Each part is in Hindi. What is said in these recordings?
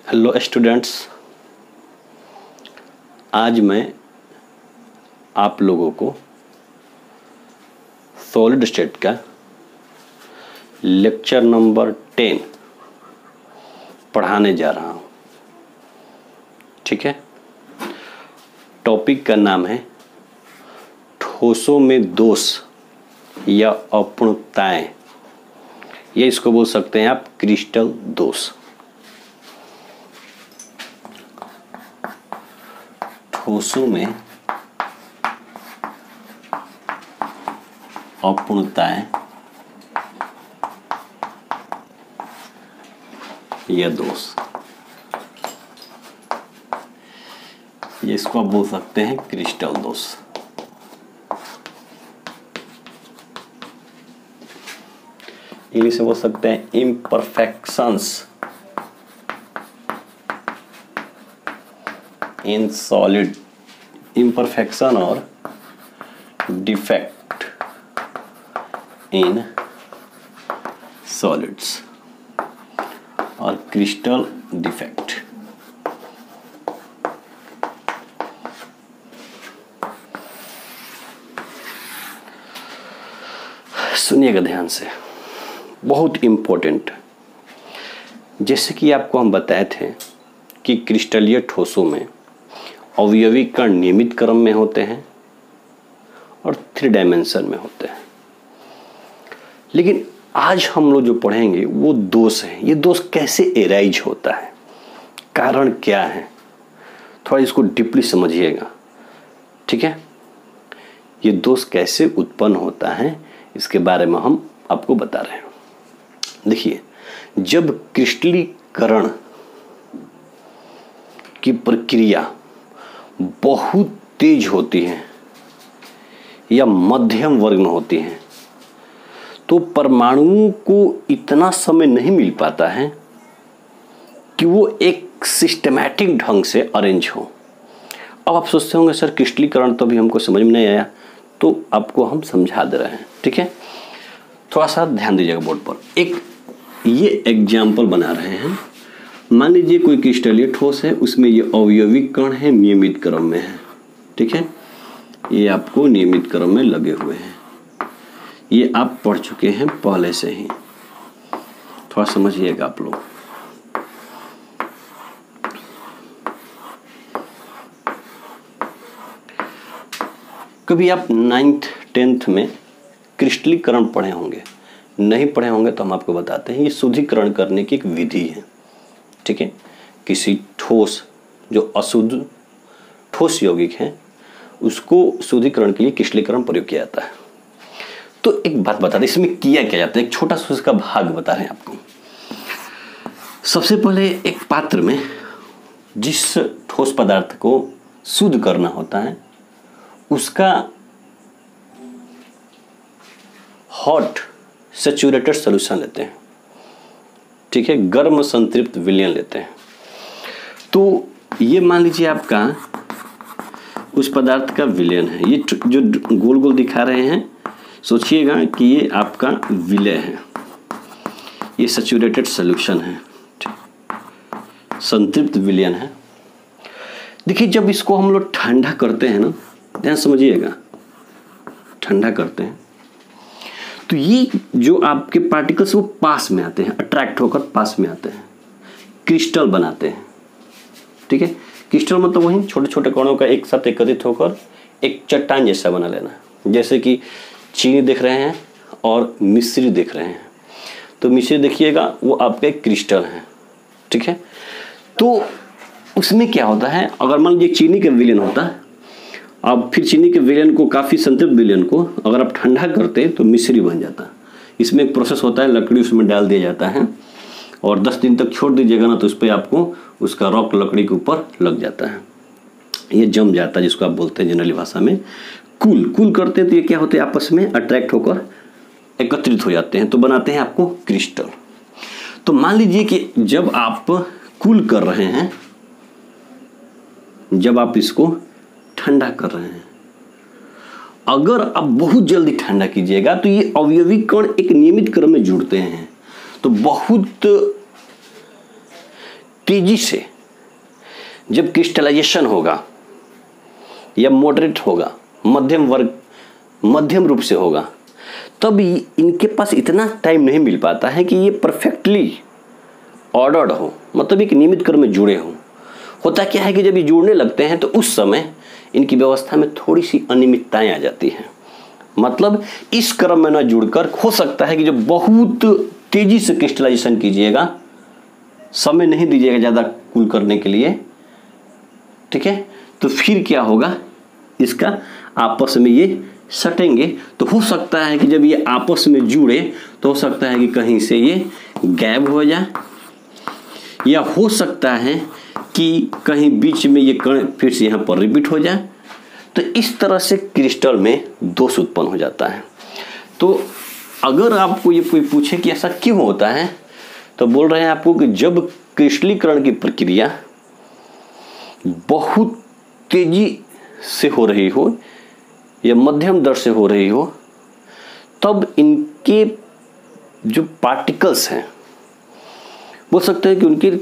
हेलो स्टूडेंट्स, आज मैं आप लोगों को सॉलिड स्टेट का लेक्चर नंबर 10 पढ़ाने जा रहा हूँ। ठीक है, टॉपिक का नाम है ठोसों में दोष या अपूर्णताएं, या इसको बोल सकते हैं आप क्रिस्टल दोष। ठोसों में अपूर्णताएं या दोष, ये इसको आप बोल सकते हैं क्रिस्टल दोष। इंग्लिश में बोल सकते हैं इम्परफेक्शंस इन सॉलिड, इम्परफेक्शन और डिफेक्ट इन सॉलिड्स और क्रिस्टल डिफेक्ट। सुनिएगा ध्यान से, बहुत इंपॉर्टेंट। जैसे कि आपको हम बताए थे कि क्रिस्टलीय ठोसों में अवयवी कण नियमित क्रम में होते हैं और 3 डायमेंशन में होते हैं, लेकिन आज हम लोग जो पढ़ेंगे वो दोष है। ये दोष कैसे एराइज होता है, कारण क्या है, थोड़ा इसको डीपली समझिएगा। ठीक है, ये दोष कैसे उत्पन्न होता है इसके बारे में हम आपको बता रहे हैं। देखिए, जब क्रिस्टलीकरण की प्रक्रिया बहुत तेज होती है या मध्यम वर्ग में होती है, तो परमाणुओं को इतना समय नहीं मिल पाता है कि वो एक सिस्टमैटिक ढंग से अरेंज हो। अब आप सोचते होंगे सर क्रिस्टलीकरण तो भी हमको समझ में नहीं आया, तो आपको हम समझा दे रहे हैं। ठीक है, थोड़ा सा ध्यान दीजिएगा बोर्ड पर। एक ये एग्जाम्पल बना रहे हैं। मान लीजिए कोई क्रिस्टलीय ठोस है, उसमें ये अवयवी कण है, नियमित क्रम में है। ठीक है, ये आपको नियमित क्रम में लगे हुए हैं, ये आप पढ़ चुके हैं पहले से ही। थोड़ा समझिएगा आप लोग। कभी आप 9th 10th में क्रिस्टलीकरण पढ़े होंगे, नहीं पढ़े होंगे तो हम आपको बताते हैं। ये शुद्धिकरण करने की एक विधि है। ठीक है, किसी ठोस जो अशुद्ध ठोस यौगिक है उसको शुद्धिकरण के लिए क्रिस्टलीकरण प्रयोग किया जाता है। तो एक बात बता दें, इसमें किया क्या जाता है, एक छोटा सा उसका भाग बता रहे हैं आपको। सबसे पहले एक पात्र में जिस ठोस पदार्थ को शुद्ध करना होता है उसका हॉट सैचुरेटेड सॉल्यूशन लेते हैं। ठीक है, गर्म संतृप्त विलयन लेते हैं। तो ये मान लीजिए आपका उस पदार्थ का विलयन है। ये जो गोल गोल दिखा रहे हैं, सोचिएगा कि ये आपका विलय है, ये सैचुरेटेड सॉल्यूशन है, संतृप्त विलयन है। देखिए, जब इसको हम लोग ठंडा करते हैं ना, ध्यान समझिएगा, ठंडा करते हैं तो ये जो आपके पार्टिकल्स वो पास में आते हैं, अट्रैक्ट होकर पास में आते हैं, क्रिस्टल बनाते हैं। ठीक है, क्रिस्टल मतलब वही छोटे छोटे कणों का एक साथ एकत्रित होकर एक चट्टान जैसा बना लेना। जैसे कि चीनी देख रहे हैं और मिश्री देख रहे हैं, तो मिश्री देखिएगा वो आपके क्रिस्टल हैं। ठीक है, तो उसमें क्या होता है, अगर मान लीजिए चीनी का विलयन होता है, अब फिर चीनी के विलयन को, काफ़ी संतृप्त विलयन को अगर आप ठंडा करते तो मिश्री बन जाता। इसमें एक प्रोसेस होता है, लकड़ी उसमें डाल दिया जाता है और 10 दिन तक छोड़ दीजिएगा ना, तो उस पर आपको उसका रॉक लकड़ी के ऊपर लग जाता है, ये जम जाता है, जिसको आप बोलते हैं जनरली भाषा में कूल करते हैं। तो ये क्या होते हैं, आपस में अट्रैक्ट होकर एकत्रित हो जाते हैं, तो बनाते हैं आपको क्रिस्टल। तो मान लीजिए कि जब आप कूल कर रहे हैं, जब आप इसको ठंडा कर रहे हैं, अगर आप बहुत जल्दी ठंडा कीजिएगा तो ये अवयवी कण एक नियमित क्रम में जुड़ते हैं, तो बहुत तेजी से जब क्रिस्टलाइजेशन होगा या मॉडरेट होगा, मध्यम रूप से होगा, तब इनके पास इतना टाइम नहीं मिल पाता है कि ये परफेक्टली ऑर्डर्ड हो, मतलब एक नियमित क्रम में जुड़े हों। होता क्या है कि जब ये जुड़ने लगते हैं तो उस समय इनकी व्यवस्था में थोड़ी सी अनियमितताएं आ जाती हैं। मतलब इस क्रम में ना जुड़कर हो सकता है कि जब बहुत तेजी से क्रिस्टलाइजेशन कीजिएगा, समय नहीं दीजिएगा ज़्यादा कूल करने के लिए, ठीक है, तो फिर क्या होगा, इसका आपस में ये सटेंगे। तो हो सकता है कि जब ये आपस में जुड़े तो हो सकता है कि कहीं से ये गैप हो जाए, या हो सकता है कि कहीं बीच में ये कण फिर से यहाँ पर रिपीट हो जाए। तो इस तरह से क्रिस्टल में दोष उत्पन्न हो जाता है। तो अगर आपको ये कोई पूछे कि ऐसा क्यों होता है, तो बोल रहे हैं आपको कि जब क्रिस्टलीकरण की प्रक्रिया बहुत तेजी से हो रही हो या मध्यम दर से हो रही हो, तब इनके जो पार्टिकल्स हैं, बोल सकते हैं कि उनके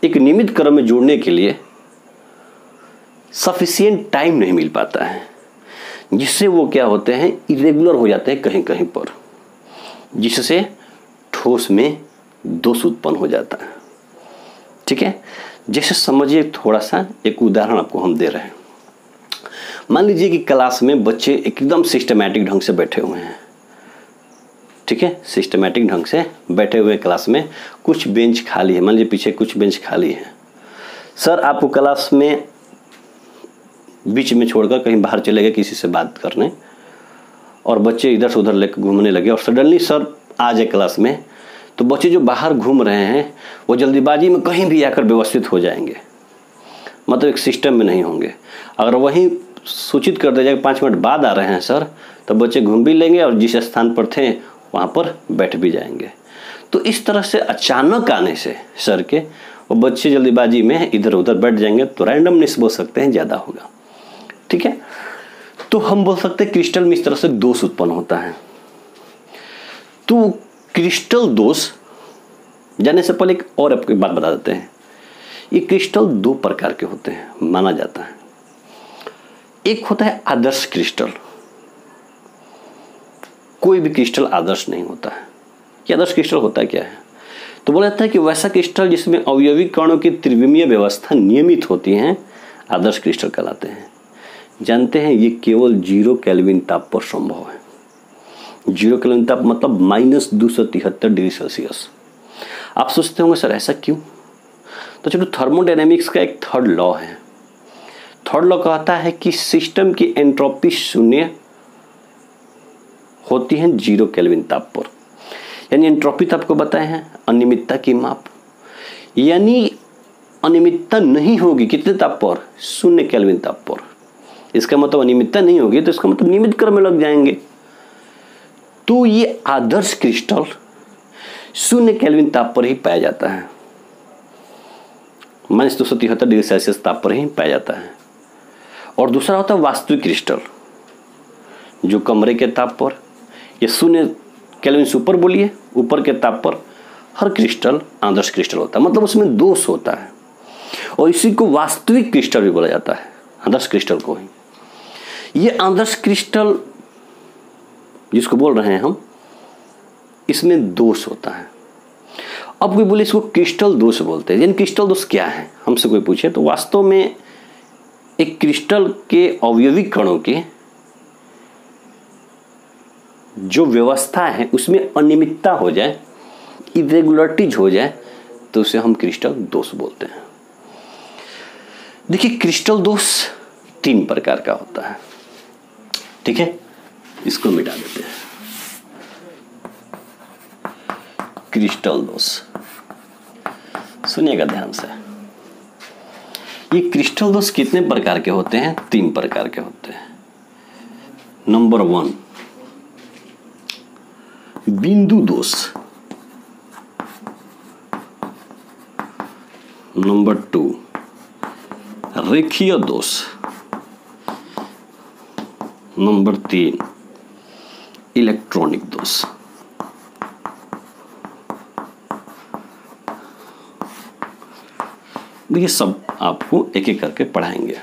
एक नियमित क्रम में जुड़ने के लिए सफिशिएंट टाइम नहीं मिल पाता है, जिससे वो क्या होते हैं, इरेगुलर हो जाते हैं कहीं कहीं पर, जिससे ठोस में दोष उत्पन्न हो जाता है। ठीक है, जैसे समझिए, थोड़ा सा एक उदाहरण आपको हम दे रहे हैं। मान लीजिए कि क्लास में बच्चे एकदम सिस्टमैटिक ढंग से बैठे हुए हैं, ठीक है, सिस्टमैटिक ढंग से बैठे हुए क्लास में, कुछ बेंच खाली है, मान लीजिए पीछे कुछ बेंच खाली है। सर आपको क्लास में बीच में छोड़कर कहीं बाहर चले गए किसी से बात करने, और बच्चे इधर से उधर लेकर घूमने लगे, और सडनली सर आ जाए क्लास में, तो बच्चे जो बाहर घूम रहे हैं वो जल्दीबाजी में कहीं भी आकर व्यवस्थित हो जाएंगे, मतलब एक सिस्टम में नहीं होंगे। अगर वहीं सूचित कर दिया जाए 5 मिनट बाद आ रहे हैं सर, तो बच्चे घूम भी लेंगे और जिस स्थान पर थे वहाँ पर बैठ भी जाएंगे। तो इस तरह से अचानक आने से सर के वो बच्चे जल्दीबाजी में इधर उधर बैठ जाएंगे, तो रैंडमनेस बोल सकते हैं ज़्यादा होगा। ठीक है, तो हम बोल सकते हैं क्रिस्टल में इस तरह से दोष उत्पन्न होता है। तो क्रिस्टल दोष जाने से पहले एक और आपको बात बता देते हैं। ये क्रिस्टल 2 प्रकार के होते हैं माना जाता है। एक होता है आदर्श क्रिस्टल। कोई भी क्रिस्टल आदर्श नहीं होता है। ये आदर्श क्रिस्टल होता क्या है? तो बोला जाता है कि वैसा क्रिस्टल जिसमें अवयवी कणों की त्रिविमीय व्यवस्था नियमित होती है, आदर्श क्रिस्टल कहलाते हैं। जानते हैं ये केवल 0 केल्विन ताप पर संभव है। 0 केल्विन ताप मतलब -273 डिग्री सेल्सियस। आप सोचते होंगे सर ऐसा क्यों? तो चलो, थर्मोडायनेमिक्स का एक थर्ड लॉ है। थर्ड लॉ कहता है कि सिस्टम की एंट्रोपी शून्य होती है 0 केल्विन ताप पर। यानी एंट्रोपी तो आपको बताए हैं अनियमितता की माप, यानी अनियमितता नहीं होगी कितने ताप पर? 0 केल्विन ताप पर। इसका मतलब अनियमितता नहीं होगी तो इसका मतलब नियमित क्रम में लग जाएंगे। तो ये आदर्श क्रिस्टल 0 केल्विन ताप पर ही पाया जाता है, -273 डिग्री सेल्सियस ताप पर ही पाया जाता है। और दूसरा होता है वास्तविक क्रिस्टल, जो कमरे के ताप पर या 0 केल्विन से ऊपर बोलिए, ऊपर के ताप पर हर क्रिस्टल आदर्श क्रिस्टल होता है, मतलब उसमें दोष होता है। और इसी को वास्तविक क्रिस्टल भी बोला जाता है, आदर्श क्रिस्टल को ही। ये आदर्श क्रिस्टल जिसको बोल रहे हैं हम, इसमें दोष होता है। अब कोई बोले इसको क्रिस्टल दोष बोलते हैं, यानी क्रिस्टल दोष क्या है, हमसे कोई पूछे तो वास्तव में एक क्रिस्टल के अवयवी कणों की जो व्यवस्था है उसमें अनियमितता हो जाए, इरेगुलरिटीज हो जाए, तो उसे हम क्रिस्टल दोष बोलते हैं। देखिए, क्रिस्टल दोष 3 प्रकार का होता है। ठीक है, इसको मिटा देते हैं। क्रिस्टल दोष सुनिएगा ध्यान से। ये क्रिस्टल दोष कितने प्रकार के होते हैं? 3 प्रकार के होते हैं। नंबर 1 बिंदु दोष, नंबर 2 रेखीय दोष, नंबर 3 इलेक्ट्रॉनिक दोष। ये सब आपको एक एक करके पढ़ाएंगे।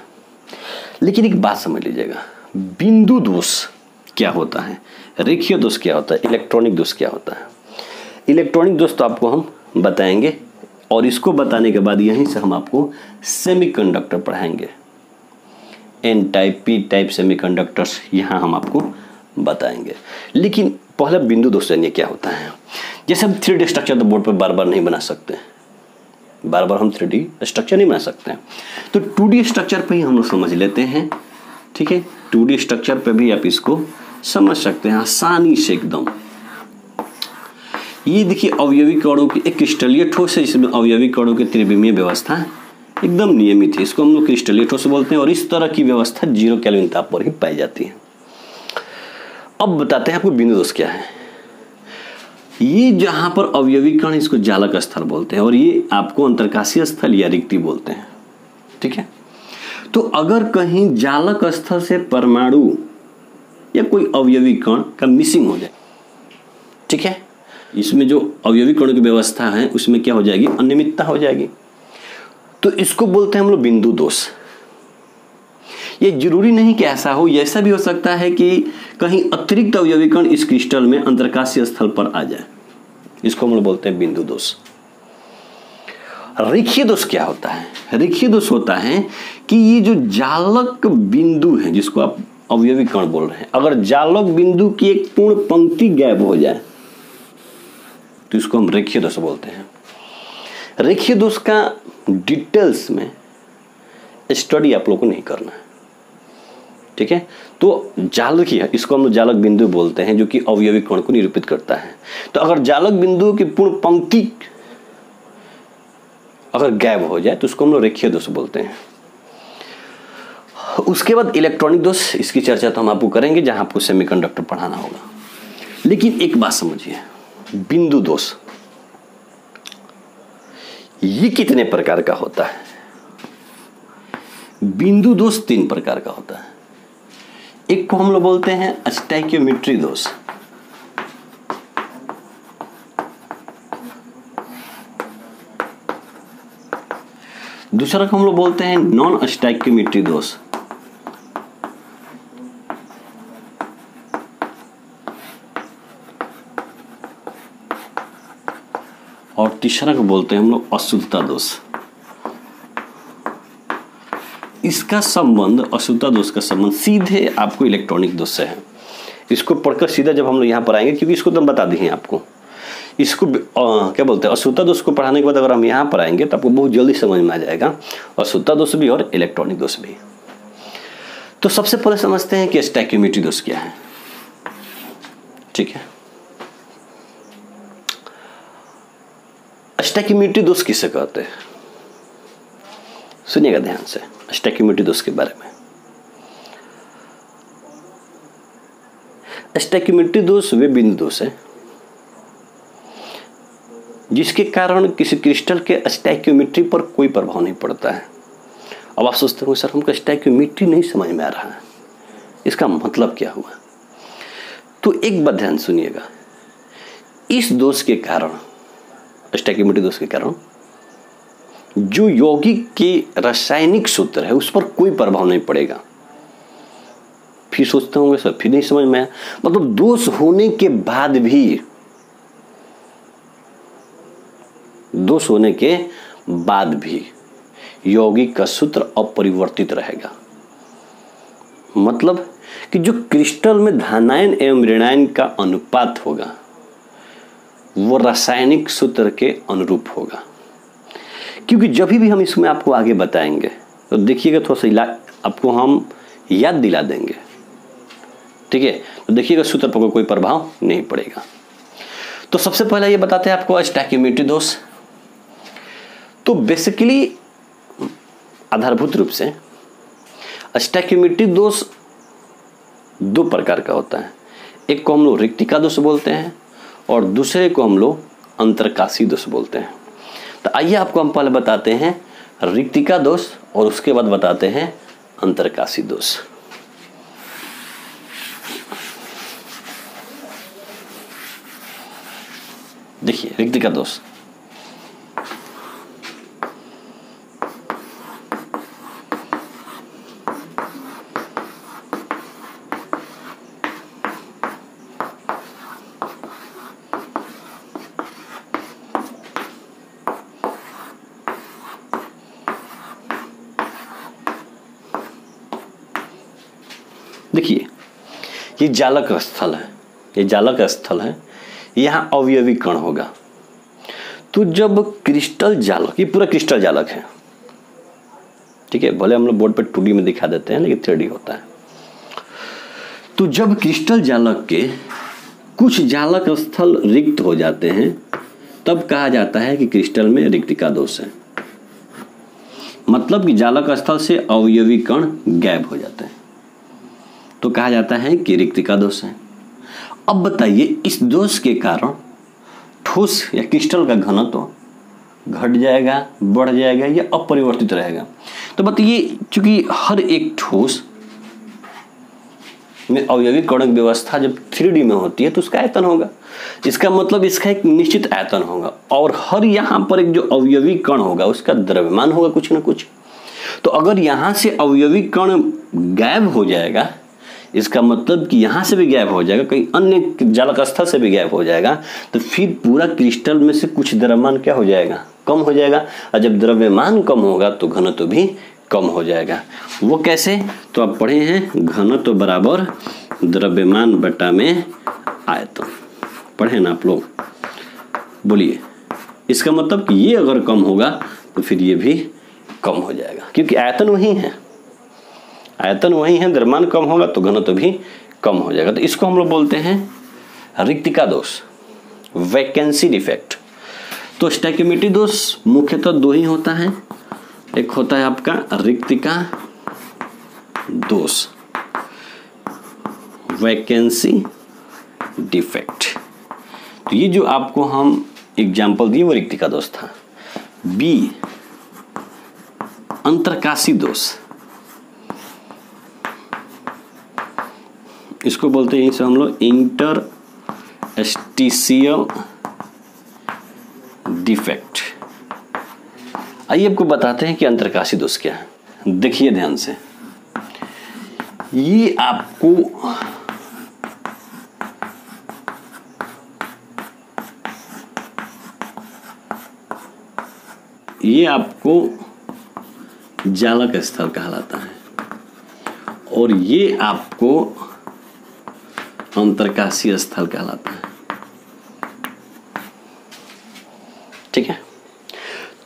लेकिन एक बात समझ लीजिएगा, बिंदु दोष क्या होता है, रेखीय दोष क्या होता है, इलेक्ट्रॉनिक दोष क्या होता है। इलेक्ट्रॉनिक दोष तो आपको हम बताएंगे, और इसको बताने के बाद यहीं से हम आपको सेमीकंडक्टर पढ़ाएंगे। N type, P type semiconductors यहाँ हम आपको बताएंगे। लेकिन पहले बिंदु दोष जानिए क्या होता है। जैसे हम 3D स्ट्रक्चर तो बोर्ड पर बार बार नहीं बना सकते, बार बार हम 3D स्ट्रक्चर नहीं बना सकते हैं, तो 2D स्ट्रक्चर पे ही हम लोग समझ लेते हैं। ठीक है, 2D स्ट्रक्चर पे भी आप इसको समझ सकते हैं आसानी से एकदम। ये देखिए अवयवी कणों की एक क्रिस्टलीय ठोस है, जिसमें अवयवी कणों की त्रिविमीय व्यवस्था एकदम नियमित है, इसको हम लोग क्रिस्टलीय ठोस बोलते हैं। और इस तरह की व्यवस्था 0 केल्विन ताप पर ही पाई जाती है। अब बताते हैं आपको बिंदु दोष क्या है। ये जहां पर अवयवी कण, इसको जालक स्थल बोलते हैं, और ये आपको अंतरकाशीय स्थल या रिक्ति बोलते हैं। ठीक है, तो अगर कहीं जालक स्थल से परमाणु या कोई अवयवी कण का मिसिंग हो जाए, ठीक है, इसमें जो अवयवी कणों की व्यवस्था है उसमें क्या हो जाएगी, अनियमितता हो जाएगी, तो इसको बोलते हैं हम लोग बिंदु दोष। ये जरूरी नहीं कि ऐसा हो, ऐसा भी हो सकता है कि कहीं अतिरिक्त अवयवी कण इस क्रिस्टल में अंतरकाशीय स्थल पर आ जाए, इसको हम लोग बोलते हैं बिंदु दोष। रेखीय दोष क्या होता है। रेखीय दोष होता है कि ये जो जालक बिंदु है, जिसको आप अवयवी कण बोल रहे हैं, अगर जालक बिंदु की एक पूर्ण पंक्ति गायब हो जाए तो इसको हम रेखीय दोष बोलते हैं। रेखीय दोष का डिटेल्स में स्टडी आप लोगों को नहीं करना है। ठीक है, तो जालक ही है, इसको हम लोग जालक बिंदु बोलते हैं, जो कि अवयवी कण को निरूपित करता है। तो अगर जालक बिंदु की पूर्ण पंक्ति अगर गायब हो जाए तो उसको हम लोग रेखीय दोष बोलते हैं। उसके बाद इलेक्ट्रॉनिक दोष, इसकी चर्चा तो हम आपको करेंगे जहां आपको सेमीकंडक्टर पढ़ाना होगा। लेकिन एक बात समझिए, बिंदु दोष ये कितने प्रकार का होता है। बिंदु दोष 3 प्रकार का होता है। एक को हम लोग बोलते हैं स्टैक्योमेट्री दोष, दूसरा को हम लोग बोलते हैं नॉन स्टैक्योमेट्री दोष, और तीसरा को बोलते हैं हम लोग अशुद्धता दोष। इसका संबंध, अशुद्धता दोष का संबंध सीधे आपको इलेक्ट्रॉनिक दोष से है। इसको पढ़कर सीधा जब हम लोग यहाँ पर आएंगे, क्योंकि इसको तो हम बता दिए आपको, इसको क्या बोलते हैं, अशुद्धता दोष को पढ़ाने के बाद अगर हम यहाँ पर आएंगे तो आपको बहुत जल्दी समझ में आ जाएगा अशुद्धता दोष भी और इलेक्ट्रॉनिक दोष भी। तो सबसे पहले समझते हैं कि स्टैक्योमेट्री दोष क्या है। ठीक है, स्टैक्योमेट्री दोष किसे कहते हैं, सुनिएगा ध्यान से स्टैक्योमेट्री दोष के बारे में। स्टैक्योमेट्री दोष वे बिंदु दोष है जिसके कारण किसी क्रिस्टल के स्टैक्योमेट्री पर कोई प्रभाव नहीं पड़ता है। अब आप सोचते हो सर हमको स्टैक्योमेट्री नहीं समझ में आ रहा है, इसका मतलब क्या हुआ। तो एक बात ध्यान सुनिएगा, इस दोष के कारण, स्टैक्योमेट्री दोष के कारण जो यौगिक के रासायनिक सूत्र है उस पर कोई प्रभाव नहीं पड़ेगा। फिर सोचते होंगे सर फिर नहीं समझ में आया, मतलब दोष होने के बाद भी, दोष होने के बाद भी यौगिक का सूत्र अपरिवर्तित रहेगा। मतलब कि जो क्रिस्टल में धनायन एवं ऋणायन का अनुपात होगा वो रासायनिक सूत्र के अनुरूप होगा। क्योंकि जब भी हम इसमें आपको आगे बताएंगे तो देखिएगा थोड़ा सा आपको हम याद दिला देंगे। ठीक है, तो देखिएगा सूत्र पर कोई प्रभाव नहीं पड़ेगा। तो सबसे पहले ये बताते हैं आपको स्टैक्योमेट्री दोष। तो बेसिकली आधारभूत रूप से स्टैक्योमेट्री दोष 2 प्रकार का होता है। एक को हम लोग रिक्तिका दोष बोलते हैं और दूसरे को हम लोग अंतरकाशी दोष बोलते हैं। तो आइए आपको हम पहले बताते हैं रिक्तिका दोष और उसके बाद बताते हैं अंतरकाशी दोष। देखिए रिक्तिका दोष, देखिए ये जालक स्थल है, ये जालक स्थल है, यहाँ अवयवी कण होगा। तो जब क्रिस्टल जालक, ये पूरा क्रिस्टल जालक है, ठीक है, भले हम लोग बोर्ड पे 2D में दिखा देते हैं लेकिन 3D होता है। तो जब क्रिस्टल जालक के कुछ जालक स्थल रिक्त हो जाते हैं तब कहा जाता है कि क्रिस्टल में रिक्तिका दोष है, मतलब कि जालक स्थल से अवयवी कण गायब हो जाते हैं, तो कहा जाता है कि रिक्तिका दोष है। अब बताइए इस दोष के कारण ठोस या क्रिस्टल का घनत्व घट जाएगा, बढ़ जाएगा या अपरिवर्तित रहेगा? तो बताइए चूंकि हर एक ठोस में अवयवी कण की व्यवस्था जब 3D में होती है तो उसका आयतन होगा, इसका मतलब इसका एक निश्चित आयतन होगा, और हर यहाँ पर एक जो अवयवी कण होगा उसका द्रव्यमान होगा कुछ ना कुछ। तो अगर यहाँ से अवयवी कण गायब हो जाएगा, इसका मतलब कि यहाँ से भी गायब हो जाएगा, कहीं अन्य जालक स्थल से भी गायब हो जाएगा, तो फिर पूरा क्रिस्टल में से कुछ द्रव्यमान क्या हो जाएगा? कम हो जाएगा। और जब द्रव्यमान कम होगा तो घनत्व भी कम हो जाएगा। वो कैसे? तो आप पढ़े हैं घनत्व बराबर द्रव्यमान बटा में आयतन, पढ़े ना आप लोग? बोलिए, इसका मतलब कि ये अगर कम होगा तो फिर ये भी कम हो जाएगा, क्योंकि आयतन वही है, आयतन वही है, द्रव्यमान कम होगा तो घनत्व भी कम हो जाएगा। तो इसको हम लोग बोलते हैं रिक्तिका दोष, वैकेंसी डिफेक्ट। तो स्टैक्योमेट्री दोष मुख्यतः दो ही होता है, एक होता है आपका रिक्तिका दोष, वैकेंसी डिफेक्ट। तो ये जो आपको हम एग्जाम्पल दिए वो रिक्तिका दोष था। बी अंतरकाशी दोष, इसको बोलते हैं इसे हम लोग इंटरस्टिशियल डिफेक्ट। आइए आपको बताते हैं कि अंतरकाशी दोष क्या है। देखिए ध्यान से, ये आपको जालक स्थल कहलाता है और ये आपको अंतरकाशीय स्थल कहलाता है, ठीक है।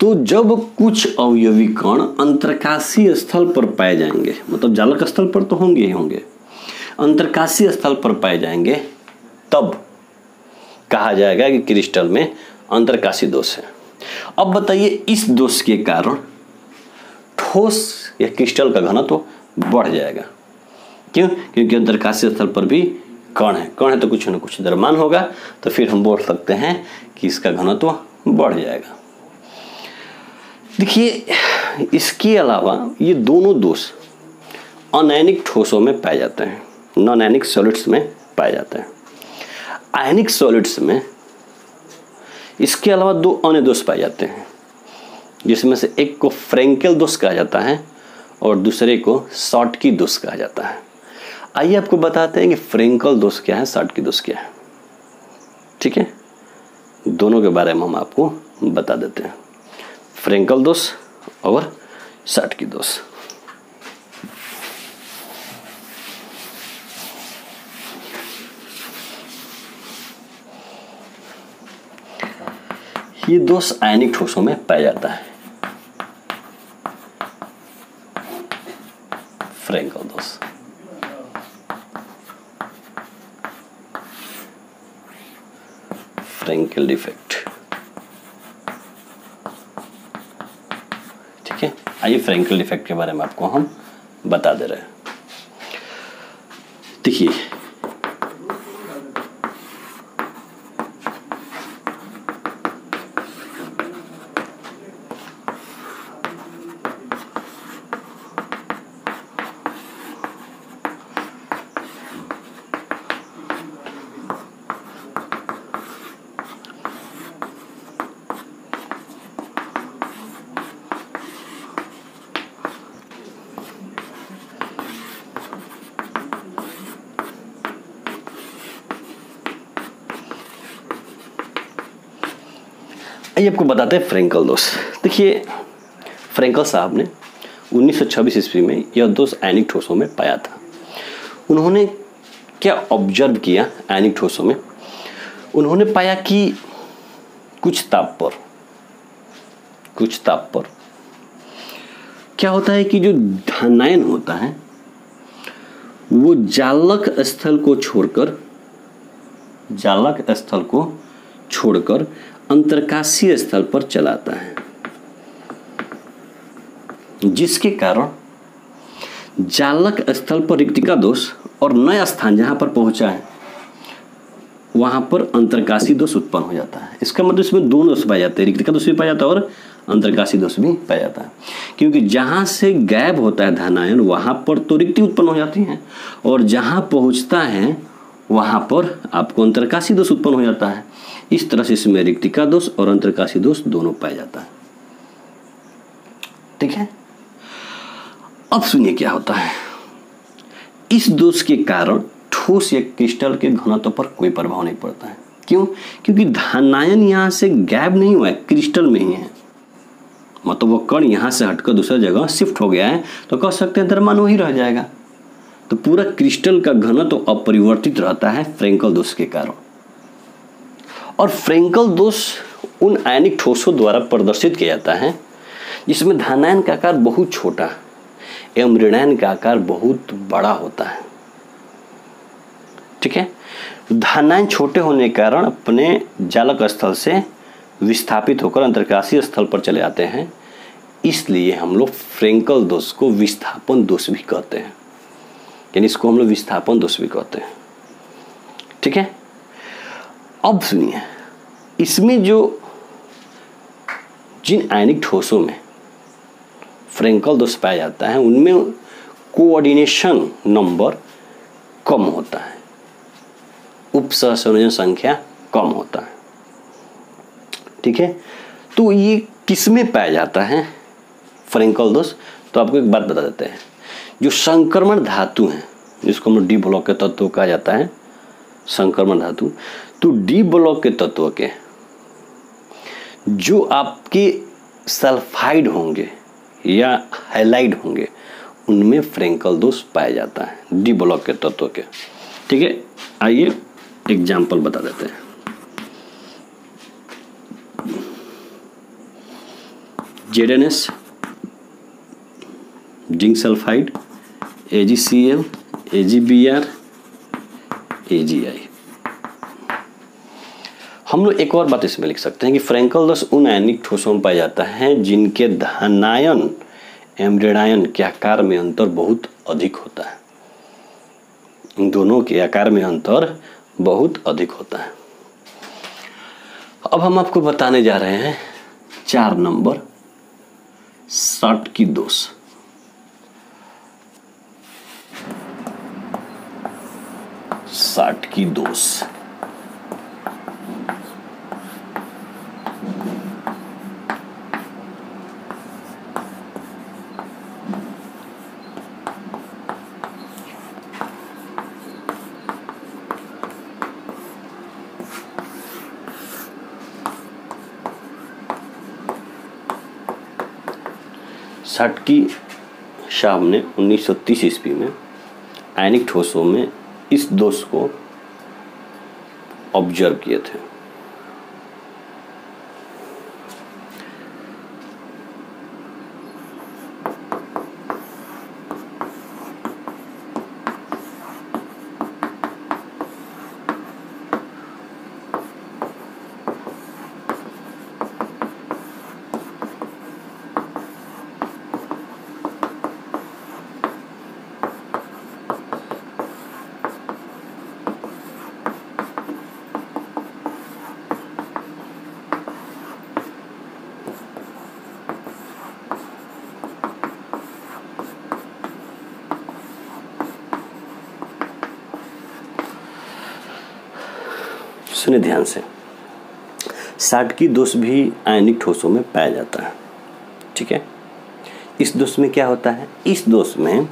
तो जब कुछ अवयवी कण अंतरकाशीय स्थल पर पाए जाएंगे, मतलब जालक स्थल पर तो होंगे ही होंगे, अंतरकाशीय स्थल पर पाए जाएंगे, तब कहा जाएगा कि क्रिस्टल में अंतरकाशी दोष है। अब बताइए इस दोष के कारण ठोस या क्रिस्टल का घनत्व बढ़ जाएगा। क्यों? क्योंकि अंतरकाशीय स्थल पर भी कण है तो कुछ न कुछ द्रव्यमान होगा, तो फिर हम बोल सकते हैं कि इसका घनत्व बढ़ जाएगा। देखिए, इसके अलावा ये दोनों दोष अनआयनिक ठोसों में पाए जाते हैं, नॉन आयनिक सॉलिड्स में पाए जाते हैं। आयनिक सॉलिड्स में इसके अलावा दो अन्य दोष पाए जाते हैं, जिसमें से एक को फ्रेंकेल दोष कहा जाता है और दूसरे को शॉटकी दोष कहा जाता है। आइए आपको बताते हैं कि फ्रेंकेल दोष क्या है, शॉटकी दोष क्या है, ठीक है। दोनों के बारे में हम आपको बता देते हैं, फ्रेंकेल दोष और शॉटकी दोष। ये दोष आयनिक ठोसों में पाया जाता है, फ्रेंकेल दोष। फ्रेंकेल डिफेक्ट, ठीक है। आइए फ्रेंकेल डिफेक्ट के बारे में आपको हम बता दे रहे हैं। देखिए, आइए आपको बताते हैं फ्रेंकेल दोष। देखिए, फ्रेंकेल साहब ने 1926 ईस्वी में यह दोष आयनिक ठोसों में पाया था। उन्होंने क्या ऑब्जर्व किया आयनिक ठोसों में, उन्होंने पाया कि कुछ ताप पर क्या होता है कि जो धनायन होता है वो जालक स्थल को छोड़कर अंतरकाशीय स्थल पर चलाता है, जिसके कारण जालक स्थल पर रिक्तिका दोष और नया स्थान जहां पर पहुंचा है वहां पर अंतरकाशी दोष उत्पन्न हो जाता है। इसका मतलब इसमें दोनों दोष पाए जाते हैं, रिक्तिका दोष भी पाया जाता है और अंतरकाशी दोष भी पाया जाता है, क्योंकि जहां से गायब होता है धनायन वहां पर तो रिक्ति उत्पन्न हो जाती है और जहां पहुंचता है वहां पर आपको अंतरकाशी दोष उत्पन्न हो जाता है। इस तरह से इसमें रिक्तिका दोष और अंतरकाशी दोष दोनों पाया जाता है। ठीक है, अब सुनिए क्या होता है। इस दोष के कारण ठोस या क्रिस्टल के घनत्व पर कोई प्रभाव नहीं पड़ता है। क्यों? क्योंकि धनायन यहां से गायब नहीं हुआ है, क्रिस्टल में ही है, मतलब वो कण यहां से हटकर दूसरा जगह शिफ्ट हो गया है, तो कह सकते हैं द्रव्यमान वही रह जाएगा। तो पूरा क्रिस्टल का घनत्व अपरिवर्तित रहता है फ्रेंकल दोष के कारण। और फ्रेंकल दोष उन आयनिक ठोसों द्वारा प्रदर्शित किया जाता है जिसमें धनायन का आकार बहुत छोटा एवं ऋणायन का आकार बहुत बड़ा होता है। ठीक है, धनायन छोटे होने के कारण अपने जालक स्थल से विस्थापित होकर अंतरकाशीय स्थल पर चले जाते हैं, इसलिए हम लोग फ्रेंकल दोष को विस्थापन दोष भी कहते हैं, यानी इसको हम लोग विस्थापन दोष भी कहते हैं। ठीक है, अब सुनिए, इसमें जो जिन आयनिक ठोसों में फ्रेंकल दोष पाया जाता है उनमें कोऑर्डिनेशन नंबर कम होता है, उपसहसंयोजन संख्या कम होता है। ठीक है, तो ये किसमें पाया जाता है फ्रेंकल दोष? तो आपको एक बात बता देते हैं, जो संक्रमण धातु है जिसको हम डी ब्लॉक के तत्व कहा जाता है, संक्रमण धातु, तो डी ब्लॉक के तत्व के जो आपके सल्फाइड होंगे या हैलाइड होंगे उनमें फ्रेंकल दोष पाया जाता है, डी ब्लॉक के तत्व के। ठीक है, आइए एग्जाम्पल बता देते हैं। ZnS, zinc sulphide, AgCl, AgBr, AgI। हम लोग एक और बात इसमें लिख सकते हैं कि फ्रेंकल दोष उन आयनिक ठोसों में पाया जाता है जिनके धनायन एवं ऋणायन के आकार में अंतर बहुत अधिक होता है। इन दोनों के आकार में अंतर बहुत अधिक होता है। अब हम आपको बताने जा रहे हैं 4 नंबर शाटकी दोष। शाटकी दोष शाटकी साहब ने 1930 ईस्वी में आयनिक ठोसों में इस दोष को ऑब्जर्व किए थे। सुने ध्यान से, शाटकी दोष भी आयनिक ठोसों में पाया जाता है। ठीक है, इस दोष में क्या होता है? इस दोष में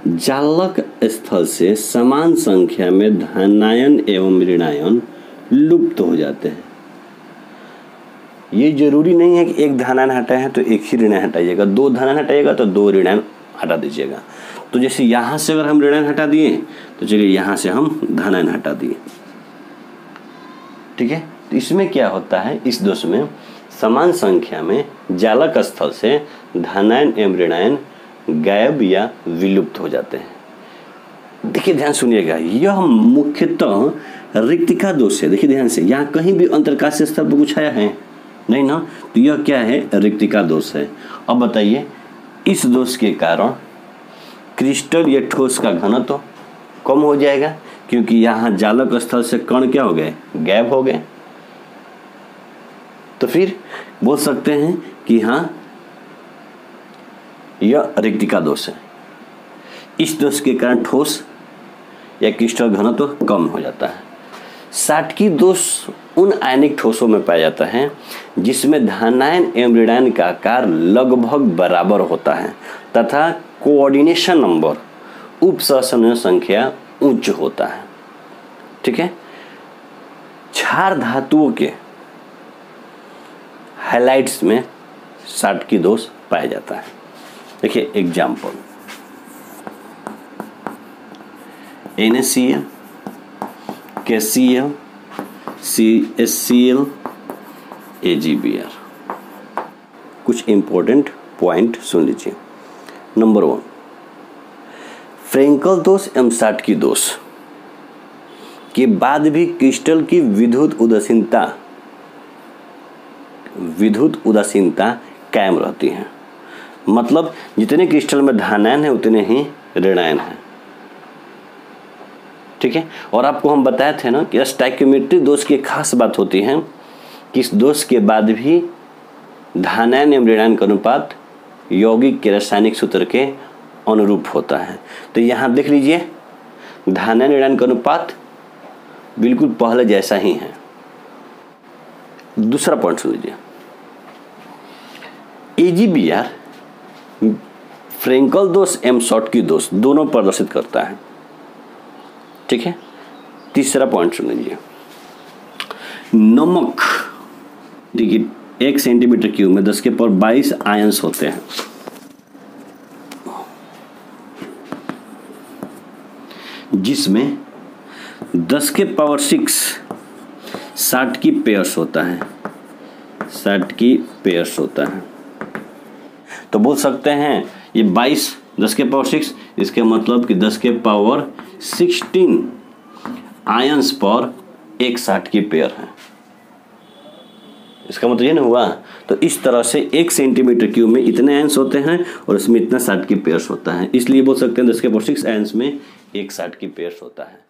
जालक स्थल से समान संख्या में धनायन एवं ऋणायन लुप्त हो जाते हैं। ये जरूरी नहीं है कि एक धनायन हटाए हैं तो एक ही ऋणायन हटाइएगा, 2 धनायन हटाइएगा तो 2 ऋणायन हटा दीजिएगा। तो जैसे यहाँ से अगर हम ऋणायन हटा दिए तो चलिए यहाँ से हम धनायन हटा दिए, ठीक है। तो इसमें क्या होता है, इस दोष में समान संख्या में जालक स्थल से धनायन एवं ऋणायन गायब या विलुप्त हो जाते हैं। देखिए ध्यान सुनिएगा, यह मुख्यतः रिक्तिका दोष है। देखिए ध्यान से, यहाँ कहीं भी अंतरकाशीय स्तर पर कुछ आया है नहीं ना, तो यह क्या है, रिक्तिका दोष है। अब बताइए, इस दोष के कारण क्रिस्टल या ठोस का घनत्व कम हो जाएगा, क्योंकि यहाँ जालक स्थल से कण क्या हो गए, गायब हो गए। तो फिर बोल सकते हैं कि हाँ यह रिक्तिका दोष है। इस दोष के कारण ठोस या क्रिस्टल घनत्व कम हो जाता है। साटकी दोष उन आयनिक ठोसों में पाया जाता है जिसमें धनायन एवं ऋणायन का आकार लगभग बराबर होता है तथा कोऑर्डिनेशन नंबर उप सहसंयोजन संख्या उच्च होता है, ठीक है। क्षार धातुओं के हाइलाइट्स में साटकी दोष पाया जाता है। देखिए example, NaCl, KCl, CaCl, AgBr। कुछ इंपॉर्टेंट पॉइंट सुन लीजिए। नंबर 1, फ्रेंकल दोष एवं साटकी दोष के बाद भी क्रिस्टल की विद्युत उदासीनता कायम रहती है। मतलब जितने क्रिस्टल में धनायन है उतने ही ऋणायन है, ठीक है। और आपको हम बताए थे ना कि स्टोइकियोमेट्रिक दोष की खास बात होती है कि इस दोष के बाद भी धनायन एवं ऋणायन का अनुपात यौगिक के रासायनिक सूत्र के अनुरूप होता है। तो यहाँ देख लीजिए, धनायन ऋणायन का अनुपात बिल्कुल पहले जैसा ही है। दूसरा पॉइंट सुन लीजिए, AgBr फ्रेंकल दोष एवं साटकी दोष दोनों प्रदर्शित करता है, ठीक है। तीसरा पॉइंट सुन लीजिए, नमक, देखिए 1 सेंटीमीटर क्यूब में 10 के पावर 22 आयंस होते हैं, जिसमें 10 के पावर 6 साटकी पेयर्स होता है, साटकी पेयर्स होता है। तो बोल सकते हैं ये 22 10 के पावर 6, इसके मतलब कि 10 के पावर 16 आयंस पर एक साटकी पेयर है। इसका मतलब ये नहीं हुआ। तो इस तरह से 1 सेंटीमीटर क्यूब में इतने आयंस होते हैं और इसमें इतना साटकी पेयर्स होता है, इसलिए बोल सकते हैं 10 के पावर 6 आयंस में एक साटकी पेयर्स होता है।